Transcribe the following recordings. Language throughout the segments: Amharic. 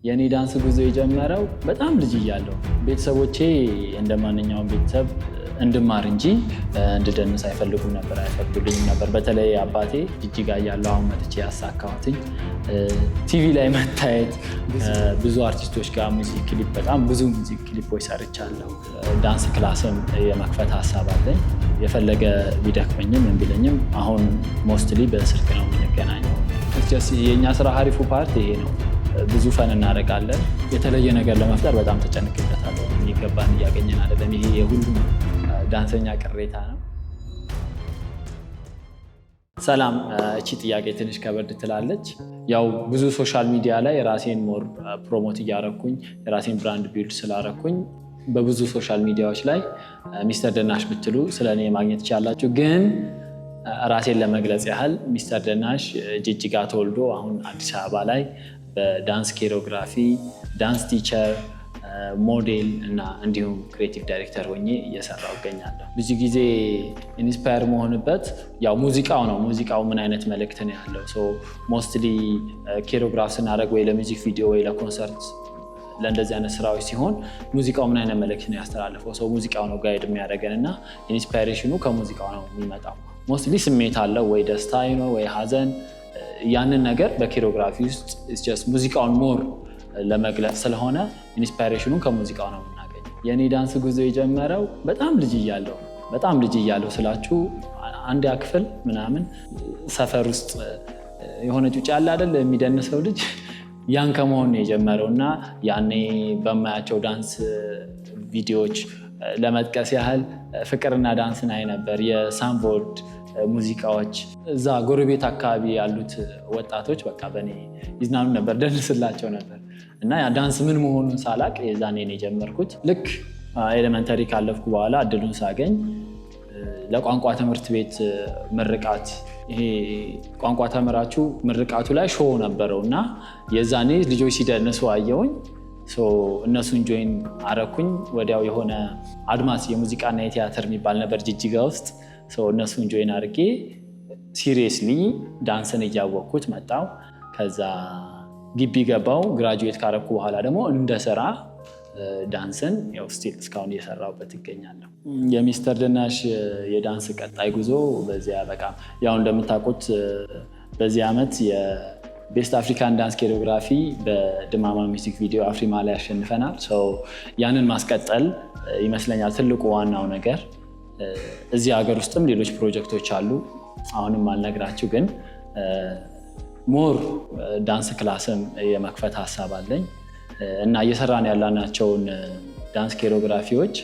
የኔ ዳንስ ጉዞ የጀመረው በጣም ልጅ እያለሁ ቤተሰቦቼ እንደማንኛውም ቤተሰብ እንድማር እንጂ እንድደንስ አይፈልጉም ነበር፣ አይፈቅዱልኝም ነበር። በተለይ አባቴ ጅጅጋ እያለሁ አሁን መጥቼ ያሳካሁትኝ ቲቪ ላይ መታየት፣ ብዙ አርቲስቶች ጋር ሙዚክ ክሊፕ፣ በጣም ብዙ ሙዚክ ክሊፖች ሰርቻለሁ። ዳንስ ክላስም የመክፈት ሀሳብ አለኝ። የፈለገ ቢደክመኝም ምን ቢለኝም አሁን ሞስትሊ በስልክ ነው የምንገናኘው። የእኛ ስራ ሀሪፉ ፓርት ይሄ ነው። ብዙ ፈን እናደርጋለን። የተለየ ነገር ለመፍጠር በጣም ተጨንቅበታለሁ። የሚገባን እያገኘን አይደለም። ይሄ የሁሉም ዳንሰኛ ቅሬታ ነው። ሰላም፣ እቺ ጥያቄ ትንሽ ከበድ ትላለች። ያው ብዙ ሶሻል ሚዲያ ላይ የራሴን ሞር ፕሮሞት እያረኩኝ የራሴን ብራንድ ቢልድ ስላረኩኝ በብዙ ሶሻል ሚዲያዎች ላይ ሚስተር ደናሽ ብትሉ ስለኔ ማግኘት ትችላላችሁ። ግን ራሴን ለመግለጽ ያህል ሚስተር ደናሽ ጅጅጋ ተወልዶ አሁን አዲስ አበባ ላይ በዳንስ ኮሪዮግራፊ፣ ዳንስ ቲቸር፣ ሞዴል እና እንዲሁም ክሬቲቭ ዳይሬክተር ሆኜ እየሰራሁ እገኛለሁ። ብዙ ጊዜ ኢንስፓየር መሆንበት ያው ሙዚቃው ነው። ሙዚቃው ምን አይነት መልእክት ነው ያለው? ሞስትሊ ኮሪዮግራፍ ስናደርግ ወይ ለሚውዚክ ቪዲዮ ወይ ለኮንሰርት ለእንደዚህ አይነት ስራዎች ሲሆን ሙዚቃው ምን አይነት መልእክት ነው ያስተላልፈው? ሙዚቃው ነው ጋይድ የሚያደርገን እና ኢንስፓይሬሽኑ ከሙዚቃው ነው የሚመጣው። ሞስትሊ ስሜት አለው ወይ ደስታ ነው ወይ ሀዘን። ያንን ነገር በኮሪዮግራፊ ውስጥ ሙዚቃውን ሞር ለመግለጽ ስለሆነ ኢንስፓይሬሽኑን ከሙዚቃው ነው የምናገኘው። የኔ ዳንስ ጉዞ የጀመረው በጣም ልጅ እያለሁ ስላችሁ አንድ ክፍል ምናምን ሰፈር ውስጥ የሆነ ጩጭ ያለ አይደል የሚደንሰው ልጅ ያን ከመሆን ነው የጀመረው እና ያኔ በማያቸው ዳንስ ቪዲዮዎች ለመጥቀስ ያህል ፍቅርና ዳንስን አይ ነበር። የሳምቦርድ ሙዚቃዎች እዛ ጎረቤት አካባቢ ያሉት ወጣቶች በቃ በእኔ ይዝናኑ ነበር፣ ደንስላቸው ነበር እና ዳንስ ምን መሆኑን ሳላቅ የዛኔ ነው የጀመርኩት። ልክ ኤሌመንተሪ ካለፍኩ በኋላ እድሉን ሳገኝ ለቋንቋ ትምህርት ቤት ምርቃት፣ ይሄ ቋንቋ ተምራችሁ ምርቃቱ ላይ ሾው ነበረው እና የዛኔ ልጆች ሲደንሱ አየሁኝ። እነሱን ጆይን አረኩኝ። ወዲያው የሆነ አድማስ የሙዚቃና የቲያትር የሚባል ነበር ጅጅጋ ውስጥ። እነሱን ጆይን አድርጌ ሲሪየስሊ ዳንስን እያወቅኩት መጣው። ከዛ ግቢ ገባው። ግራጁዌት ካረኩ በኋላ ደግሞ እንደ ስራ ዳንስን ስቲል እስካሁን እየሰራሁበት ይገኛለሁ። የሚስተር ደናሽ የዳንስ ቀጣይ ጉዞ በዚህ አበቃም። ያው እንደምታውቁት በዚህ ዓመት የቤስት አፍሪካን ዳንስ ኮሪዮግራፊ በድማማ ሚውዚክ ቪዲዮ አፍሪማ ላይ ያሸንፈናል። ያንን ማስቀጠል ይመስለኛል ትልቁ ዋናው ነገር። እዚህ ሀገር ውስጥም ሌሎች ፕሮጀክቶች አሉ፣ አሁንም አልነግራችሁ፣ ግን ሞር ዳንስ ክላስም የመክፈት ሀሳብ አለኝ እና እየሰራን ያላናቸውን ዳንስ ኮሪዮግራፊዎች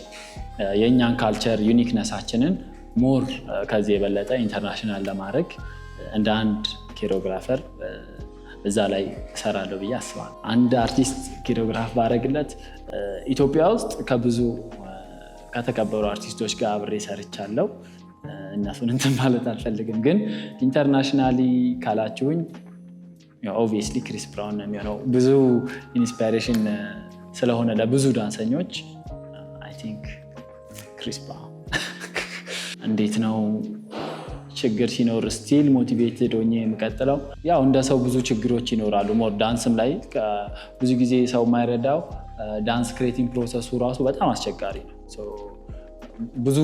የእኛን ካልቸር ዩኒክነሳችንን ሞር ከዚህ የበለጠ ኢንተርናሽናል ለማድረግ እንደ አንድ ኮሪዮግራፈር እዛ ላይ እሰራለሁ ብዬ አስባለሁ። አንድ አርቲስት ኮሪዮግራፍ ባረግለት ኢትዮጵያ ውስጥ ከብዙ ከተከበሩ አርቲስቶች ጋር አብሬ ሰርቻለሁ። እነሱን እንትን ማለት አልፈልግም፣ ግን ኢንተርናሽናሊ ካላችሁኝ ኦብቪየስሊ ክሪስ ብራውን ነው የሚሆነው። ብዙ ኢንስፓይሬሽን ስለሆነ ለብዙ ዳንሰኞች አይ ቲንክ ክሪስ ብራውን። እንዴት ነው ችግር ሲኖር ስቲል ሞቲቬትድ ሆኜ የምቀጥለው? ያው እንደ ሰው ብዙ ችግሮች ይኖራሉ። ሞር ዳንስም ላይ ብዙ ጊዜ ሰው የማይረዳው ዳንስ ክሬቲንግ ፕሮሰሱ ራሱ በጣም አስቸጋሪ ነው። ብዙ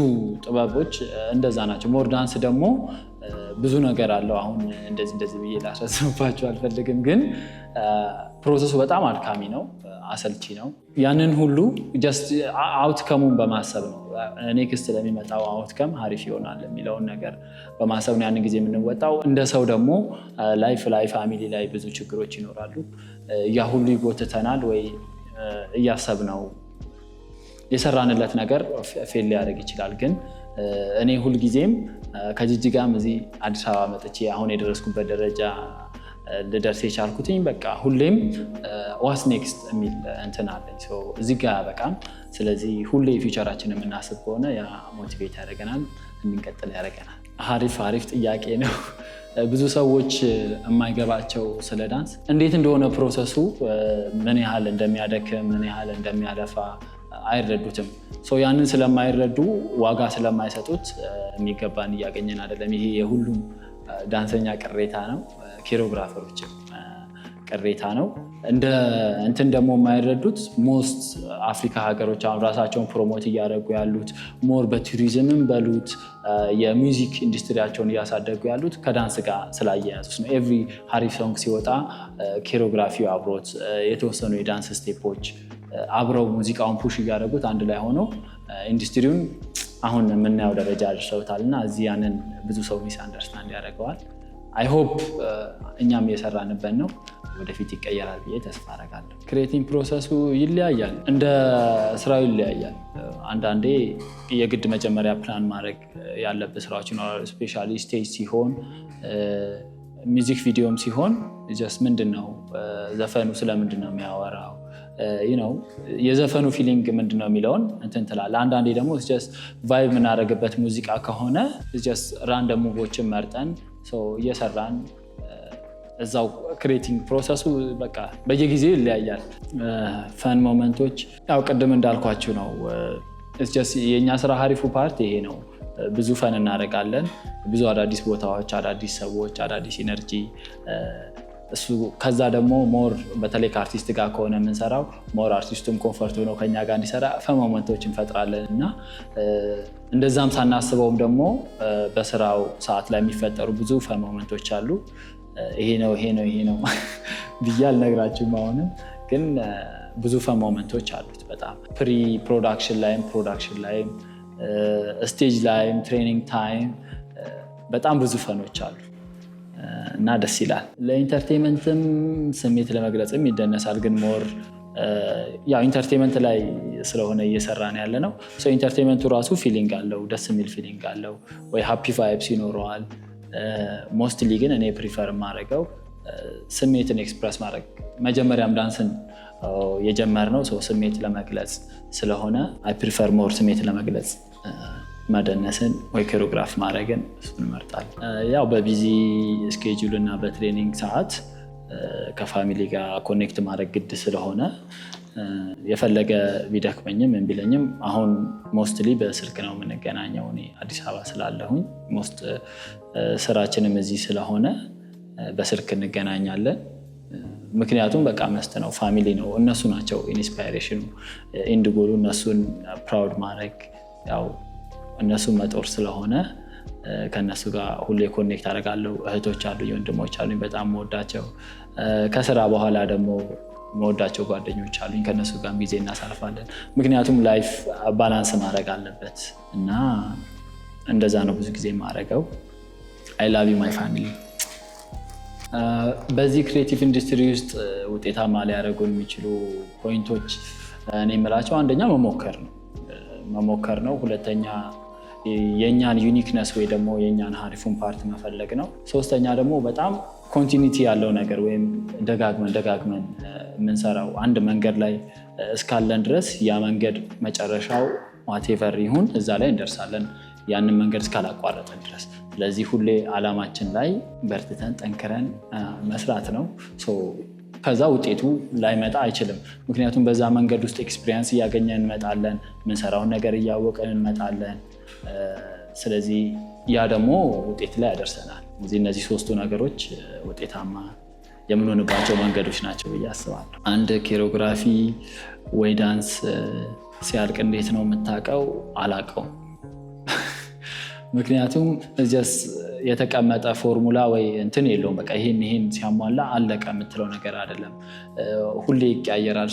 ጥበቦች እንደዛ ናቸው። ሞር ዳንስ ደግሞ ብዙ ነገር አለው። አሁን እንደዚህ ብዬ ላስረዝምባቸው አልፈልግም፣ ግን ፕሮሰሱ በጣም አድካሚ ነው፣ አሰልቺ ነው። ያንን ሁሉ ጀስት አውትከሙን በማሰብ ነው፣ ኔክስት ለሚመጣው አውትከም አሪፍ ይሆናል የሚለውን ነገር በማሰብ ነው ያንን ጊዜ የምንወጣው። እንደ ሰው ደግሞ ላይፍ ላይ ፋሚሊ ላይ ብዙ ችግሮች ይኖራሉ። ያ ሁሉ ይጎትተናል ወይ እያሰብነው የሰራንለት ነገር ፌል ሊያደርግ ይችላል። ግን እኔ ሁልጊዜም ከጅጅጋም እዚህ አዲስ አበባ መጥቼ አሁን የደረስኩበት ደረጃ ልደርስ የቻልኩትኝ በቃ ሁሌም ዋስ ኔክስት የሚል እንትን አለኝ። እዚህ ጋር በቃም። ስለዚህ ሁሌ ፊውቸራችን የምናስብ ከሆነ ያ ሞቲቬት ያደርገናል፣ እንድንቀጥል ያደርገናል። አሪፍ ጥያቄ ነው። ብዙ ሰዎች የማይገባቸው ስለ ዳንስ እንዴት እንደሆነ ፕሮሰሱ ምን ያህል እንደሚያደክም ምን ያህል እንደሚያለፋ አይረዱትም። ያንን ስለማይረዱ ዋጋ ስለማይሰጡት የሚገባን እያገኘን አይደለም። ይሄ የሁሉም ዳንሰኛ ቅሬታ ነው። ኮሪዮግራፈሮችም ቅሬታ ነው። እንትን ደግሞ የማይረዱት ሞስት አፍሪካ ሀገሮች አሁን ራሳቸውን ፕሮሞት እያደረጉ ያሉት ሞር በቱሪዝምም በሉት የሚውዚክ ኢንዱስትሪያቸውን እያሳደጉ ያሉት ከዳንስ ጋር ስላያያዙት ነው። ኤቭሪ ሀሪፍ ሶንግ ሲወጣ ኮሪዮግራፊው አብሮት የተወሰኑ የዳንስ ስቴፖች አብረው ሙዚቃውን ፑሽ እያደረጉት አንድ ላይ ሆነው ኢንዱስትሪውን አሁን የምናየው ደረጃ አድርሰውታል እና እዚህ ያንን ብዙ ሰው ሚስ አንደርስታንድ ያደርገዋል። አይ ሆፕ እኛም እየሰራንበት ነው። ወደፊት ይቀየራል ብዬ ተስፋ አደርጋለሁ። ክሬቲንግ ፕሮሰሱ ይለያያል፣ እንደ ስራው ይለያያል። አንዳንዴ የግድ መጀመሪያ ፕላን ማድረግ ያለብህ ስራዎች ይኖራሉ። ስፔሻሊ ስቴጅ ሲሆን ሚውዚክ ቪዲዮም ሲሆን ጀስት ምንድነው ዘፈኑ ስለምንድን ነው የሚያወራው የዘፈኑ ፊሊንግ ምንድነው የሚለውን እንትን ትላለህ። አንዳንዴ ደግሞ ጀስት ቫይብ የምናደርግበት ሙዚቃ ከሆነ ጀስት ራንደም ሙቮችን መርጠን እየሰራን እዛው ክሬቲንግ ፕሮሰሱ በቃ በየጊዜው ይለያያል። ፈን ሞመንቶች ያው ቅድም እንዳልኳችሁ ነው። የእኛ ስራ ሀሪፉ ፓርት ይሄ ነው። ብዙ ፈን እናደርጋለን። ብዙ አዳዲስ ቦታዎች፣ አዳዲስ ሰዎች፣ አዳዲስ ኢነርጂ እሱ ከዛ ደግሞ ሞር በተለይ ከአርቲስት ጋር ከሆነ የምንሰራው ሞር አርቲስቱም ኮንፈርት ሆኖ ከኛ ጋር እንዲሰራ ፈን ሞመንቶች እንፈጥራለን እና እንደዛም ሳናስበውም ደግሞ በስራው ሰዓት ላይ የሚፈጠሩ ብዙ ፈን ሞመንቶች አሉ። ይሄ ነው ብዬ አልነግራችሁም። አሁንም ግን ብዙ ፈን ሞመንቶች አሉት በጣም ፕሪ ፕሮዳክሽን ላይም ፕሮዳክሽን ላይም ስቴጅ ላይም ትሬኒንግ ታይም በጣም ብዙ ፈኖች አሉ እና ደስ ይላል። ለኢንተርቴንመንትም ስሜት ለመግለጽም ይደነሳል። ግን ሞር ያው ኢንተርቴንመንት ላይ ስለሆነ እየሰራን ያለ ነው። ኢንተርቴንመንቱ ራሱ ፊሊንግ አለው፣ ደስ የሚል ፊሊንግ አለው ወይ ሃፒ ቫይብስ ይኖረዋል። ሞስትሊ ግን እኔ ፕሪፈር የማደርገው ስሜትን ኤክስፕረስ ማድረግ መጀመሪያም ዳንስን የጀመርነው ስሜት ለመግለጽ ስለሆነ አይ ፕሪፈር ሞር ስሜት ለመግለጽ መደነስን ወይ ኮሪዮግራፍ ማድረግን እሱን እመርጣለሁ። ያው በቢዚ ስኬጁል እና በትሬኒንግ ሰዓት ከፋሚሊ ጋር ኮኔክት ማድረግ ግድ ስለሆነ የፈለገ ቢደክመኝም ምን ቢለኝም አሁን ሞስትሊ በስልክ ነው የምንገናኘው። እኔ አዲስ አበባ ስላለሁኝ ሞስት ስራችንም እዚህ ስለሆነ በስልክ እንገናኛለን። ምክንያቱም በቃ መስት ነው፣ ፋሚሊ ነው፣ እነሱ ናቸው ኢንስፓይሬሽኑ፣ ኢንድ ጎሉ እነሱን ፕራውድ ማድረግ ያው እነሱን መጦር ስለሆነ ከነሱ ጋር ሁሌ ኮኔክት አደርጋለሁ። እህቶች አሉኝ፣ ወንድሞች አሉኝ በጣም መወዳቸው። ከስራ በኋላ ደግሞ መወዳቸው ጓደኞች አሉኝ፣ ከነሱ ጋር ጊዜ እናሳልፋለን። ምክንያቱም ላይፍ ባላንስ ማድረግ አለበት እና እንደዛ ነው ብዙ ጊዜ የማደርገው። አይ ላቭ ዩ ማይ ፋሚሊ። በዚህ ክሬቲቭ ኢንዱስትሪ ውስጥ ውጤታማ ሊያደርጉን የሚችሉ ፖይንቶች እኔ የምላቸው አንደኛ መሞከር ነው። ሁለተኛ የእኛን ዩኒክነስ ወይ ደግሞ የእኛን ሀሪፉን ፓርት መፈለግ ነው። ሶስተኛ ደግሞ በጣም ኮንቲኒቲ ያለው ነገር ወይም ደጋግመን የምንሰራው አንድ መንገድ ላይ እስካለን ድረስ ያ መንገድ መጨረሻው ዋቴቨር ይሁን እዛ ላይ እንደርሳለን፣ ያንን መንገድ እስካላቋረጠን ድረስ። ስለዚህ ሁሌ አላማችን ላይ በርትተን ጠንክረን መስራት ነው። ከዛ ውጤቱ ላይመጣ አይችልም። ምክንያቱም በዛ መንገድ ውስጥ ኤክስፒሪየንስ እያገኘን እንመጣለን፣ የምንሰራውን ነገር እያወቀን እንመጣለን። ስለዚህ ያ ደግሞ ውጤት ላይ ያደርሰናል። እነዚህ ሶስቱ ነገሮች ውጤታማ የምንሆንባቸው መንገዶች ናቸው ብዬ አስባለሁ። አንድ ኮሪዮግራፊ ወይ ዳንስ ሲያልቅ እንዴት ነው የምታውቀው? አላውቀውም። ምክንያቱም የተቀመጠ ፎርሙላ ወይ እንትን የለውም። በቃ ይሄን ሲያሟላ አለቀ የምትለው ነገር አይደለም። ሁሌ ይቀያየራል።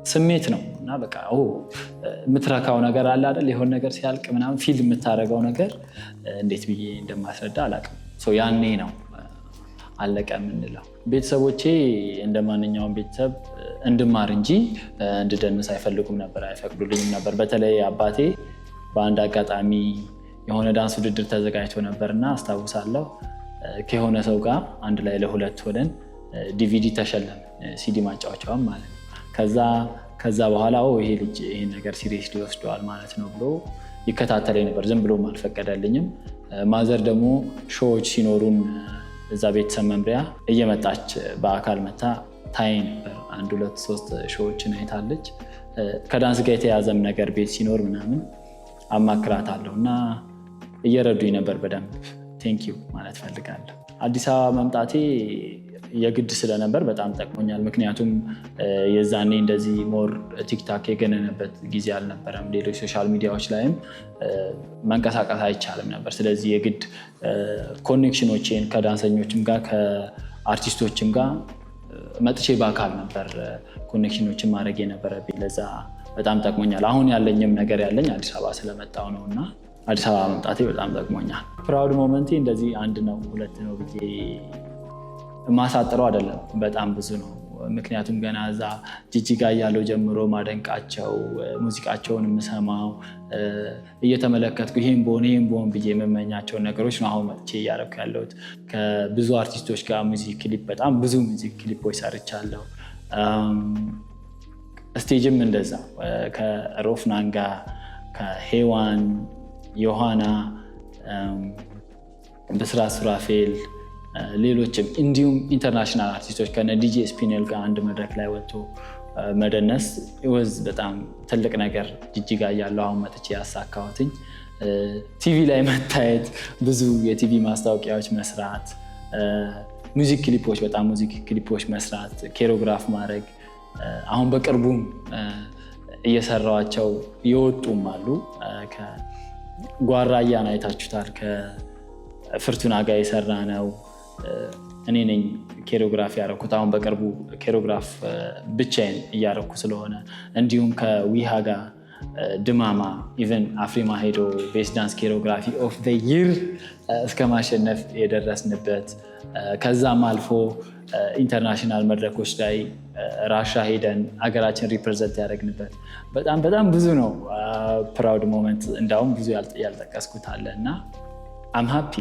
ስሜት ነው እና በቃ የምትረካው ነገር አለ አይደል? የሆነ ነገር ሲያልቅ ምናምን ፊል የምታደርገው ነገር እንዴት ብዬ እንደማስረዳ አላውቅም። ያኔ ነው አለቀ የምንለው። ቤተሰቦቼ እንደ ማንኛውም ቤተሰብ እንድማር እንጂ እንድደንስ አይፈልጉም ነበር፣ አይፈቅዱልኝም ነበር። በተለይ አባቴ በአንድ አጋጣሚ የሆነ ዳንስ ውድድር ተዘጋጅቶ ነበርና አስታውሳለሁ ከሆነ ሰው ጋር አንድ ላይ ለሁለት ሆነን ዲቪዲ ተሸለም፣ ሲዲ ማጫወቻውን ማለት ነው። ከዛ በኋላ ይሄ ልጅ ይሄን ነገር ሲሪየስሊ ይወስደዋል ማለት ነው ብሎ ይከታተለኝ ነበር። ዝም ብሎም አልፈቀደልኝም። ማዘር ደግሞ ሾዎች ሲኖሩን እዛ ቤተሰብ መምሪያ እየመጣች በአካል መታ ታይ ነበር። 1 2 3 ሾዎችን አይታለች። ከዳንስ ጋር የተያዘም ነገር ቤት ሲኖር ምናምን አማክራታለሁ እና እየረዱኝ ነበር በደንብ። ቴንኪው ማለት ፈልጋለሁ። አዲስ አበባ መምጣቴ የግድ ስለነበር በጣም ጠቅሞኛል። ምክንያቱም የዛኔ እንደዚህ ሞር ቲክታክ የገነነበት ጊዜ አልነበረም። ሌሎች ሶሻል ሚዲያዎች ላይም መንቀሳቀስ አይቻልም ነበር። ስለዚህ የግድ ኮኔክሽኖችን ከዳንሰኞችም ጋር ከአርቲስቶችም ጋር መጥቼ በአካል ነበር ኮኔክሽኖችን ማድረግ የነበረብኝ። ለዛ በጣም ጠቅሞኛል። አሁን ያለኝም ነገር ያለኝ አዲስ አበባ ስለመጣው ነው እና አዲስ አበባ መምጣቴ በጣም ጠቅሞኛል። ፕራውድ ሞመንቴ እንደዚህ 1 ነው 2 ነው ብዬ ማሳጥረው አይደለም፣ በጣም ብዙ ነው። ምክንያቱም ገና እዛ ጂጂጋ እያለው ጀምሮ ማደንቃቸው ሙዚቃቸውን የምሰማው እየተመለከትኩ ይሄን በሆን ብዬ የምመኛቸውን ነገሮች ነው አሁን መጥቼ እያደረኩ ያለሁት። ከብዙ አርቲስቶች ጋር ሙዚክ ክሊፕ በጣም ብዙ ሙዚክ ክሊፖች ሰርቻለሁ። ስቴጅም እንደዛ ከሮፍናን ጋር ከሄዋን ዮሐና ብስራት ሱራፌል ሌሎችም እንዲሁም ኢንተርናሽናል አርቲስቶች ከነ ዲጄ ስፒኔል ጋር አንድ መድረክ ላይ ወጥቶ መደነስ ወዝ በጣም ትልቅ ነገር። ጂጂጋ እያለሁ አሁን መጥቼ ያሳካሁትኝ ቲቪ ላይ መታየት፣ ብዙ የቲቪ ማስታወቂያዎች መስራት፣ ሙዚክ ክሊፖች መስራት፣ ኬሮግራፍ ማድረግ፣ አሁን በቅርቡም እየሰራዋቸው የወጡም አሉ። ጓራያን አይታችሁታል። ከፍርቱና ጋር የሰራ ነው። እኔ ነኝ ኬሮግራፍ ያደረኩት። አሁን በቅርቡ ኬሮግራፍ ብቻዬን እያደረኩ ስለሆነ እንዲሁም ከዊሃ ጋር ድማማ ኢቨን አፍሪማ ሄዶ ቤስት ዳንስ ኬሮግራፊ ኦፍ ዘ ይር እስከ ማሸነፍ የደረስንበት፣ ከዛም አልፎ ኢንተርናሽናል መድረኮች ላይ ራሻ ሄደን ሀገራችን ሪፕሬዘንት ያደረግንበት በጣም ብዙ ነው ፕራውድ ሞመንት። እንዳውም ብዙ ያልጠቀስኩት አለ እና አም ሃፒ።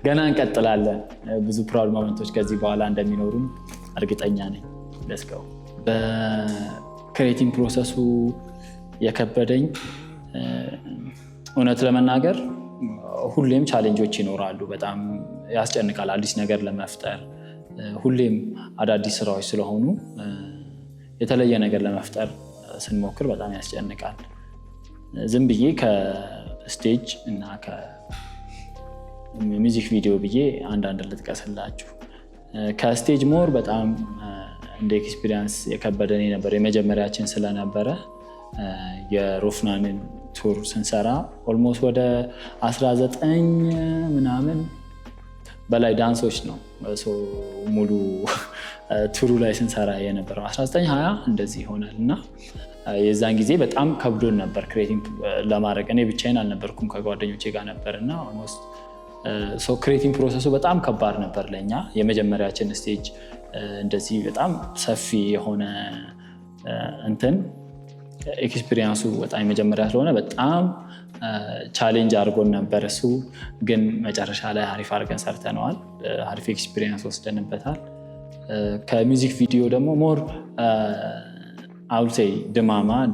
ገና እንቀጥላለን። ብዙ ፕራውድ ሞመንቶች ከዚህ በኋላ እንደሚኖሩም እርግጠኛ ነኝ። ለስገው በክሬቲንግ ፕሮሰሱ የከበደኝ እውነት ለመናገር ሁሌም ቻሌንጆች ይኖራሉ። በጣም ያስጨንቃል አዲስ ነገር ለመፍጠር። ሁሌም አዳዲስ ስራዎች ስለሆኑ የተለየ ነገር ለመፍጠር ስንሞክር በጣም ያስጨንቃል። ዝም ብዬ ከስቴጅ እና ከሚውዚክ ቪዲዮ ብዬ አንዳንድ ልጥቀስላችሁ። ከስቴጅ ሞር በጣም እንደ ኤክስፒሪየንስ የከበደን ነበር። የመጀመሪያችን ስለነበረ የሮፍናንን ቱር ስንሰራ ኦልሞስት ወደ 19 ምናምን በላይ ዳንሶች ነው ሙሉ ቱሩ ላይ ስንሰራ የነበረው 19-20 እንደዚህ ይሆናል እና የዛን ጊዜ በጣም ከብዶን ነበር ክሬቲንግ ለማድረግ። እኔ ብቻዬን አልነበርኩም ከጓደኞቼ ጋር ነበር እና ኦልሞስት ክሬቲንግ ፕሮሰሱ በጣም ከባድ ነበር ለእኛ። የመጀመሪያችን ስቴጅ እንደዚህ በጣም ሰፊ የሆነ እንትን ኤክስፒሪየንሱ በጣም የመጀመሪያ ስለሆነ በጣም ቻሌንጅ አድርጎን ነበር። እሱ ግን መጨረሻ ላይ አሪፍ አድርገን ሰርተነዋል። አሪፍ ኤክስፒሪየንስ ወስደንበታል። ከሚውዚክ ቪዲዮ ደግሞ ሞር አውልሴ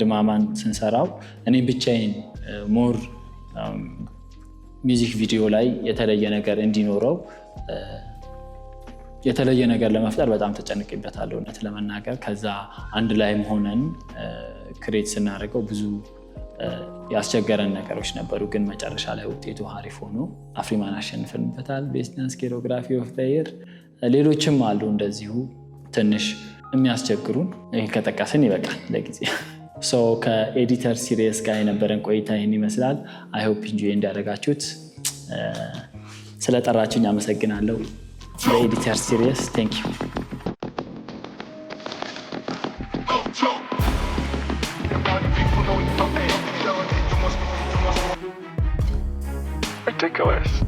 ድማማን ስንሰራው እኔ ብቻዬን ሞር ሚውዚክ ቪዲዮ ላይ የተለየ ነገር እንዲኖረው የተለየ ነገር ለመፍጠር በጣም ተጨንቄበታለሁ እውነት ለመናገር። ከዛ አንድ ላይም ሆነን ክሬት ስናደርገው ብዙ ያስቸገረን ነገሮች ነበሩ። ግን መጨረሻ ላይ ውጤቱ አሪፍ ሆኖ አፍሪማን አሸንፈንበታል። ቤስት ዳንስ ኬሮግራፊ ኦፍ ዘ ይር። ሌሎችም አሉ እንደዚሁ ትንሽ የሚያስቸግሩን። ይህ ከጠቀስን ይበቃል ለጊዜ። ከኤዲተር ሲሪየስ ጋር የነበረን ቆይታ ይህን ይመስላል። አይ ሆፕ ኢንጆይ እንዳደረጋችሁት። ስለጠራችሁኝ አመሰግናለሁ። በኤዲተር ሲሪየስ ቴንክ ዩ። Ridiculous.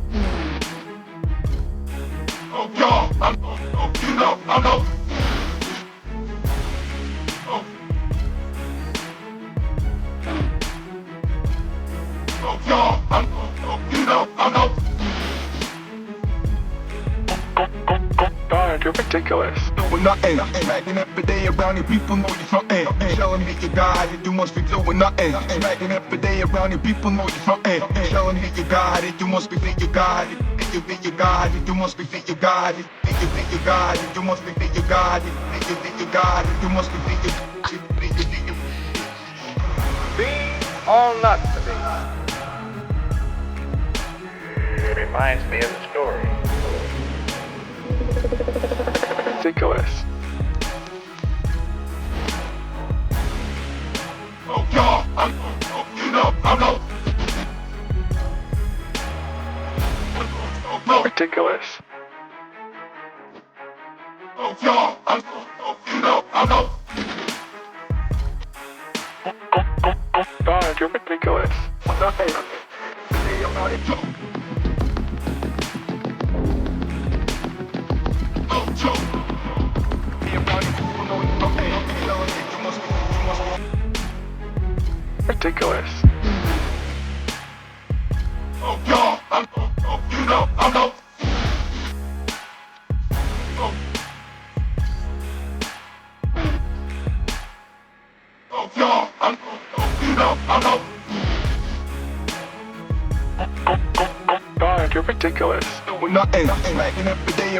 You're ridiculous. Doing nothing. Racking every day around here, people know you frontin'. Showing me you got it, you must be doing nothing. Racking every day around here, people know you frontin'. Showing me you got it, you must be think you got it. Think you got it, you must be think you got it. Think you got it, you must be think you got it. Think you got it, you must be think you got it. Be or not to be. It reminds me of a story. ridiculous. Oh, y'all, you know, I'm no. Ridiculous. Oh, y'all, you know, I'm no. God, you're ridiculous. Nothing. Ridiculous. Oh, y'all, you know, I'm no. Oh, y'all, you know, I'm no. God, you're ridiculous. Doing nothing, smacking every day.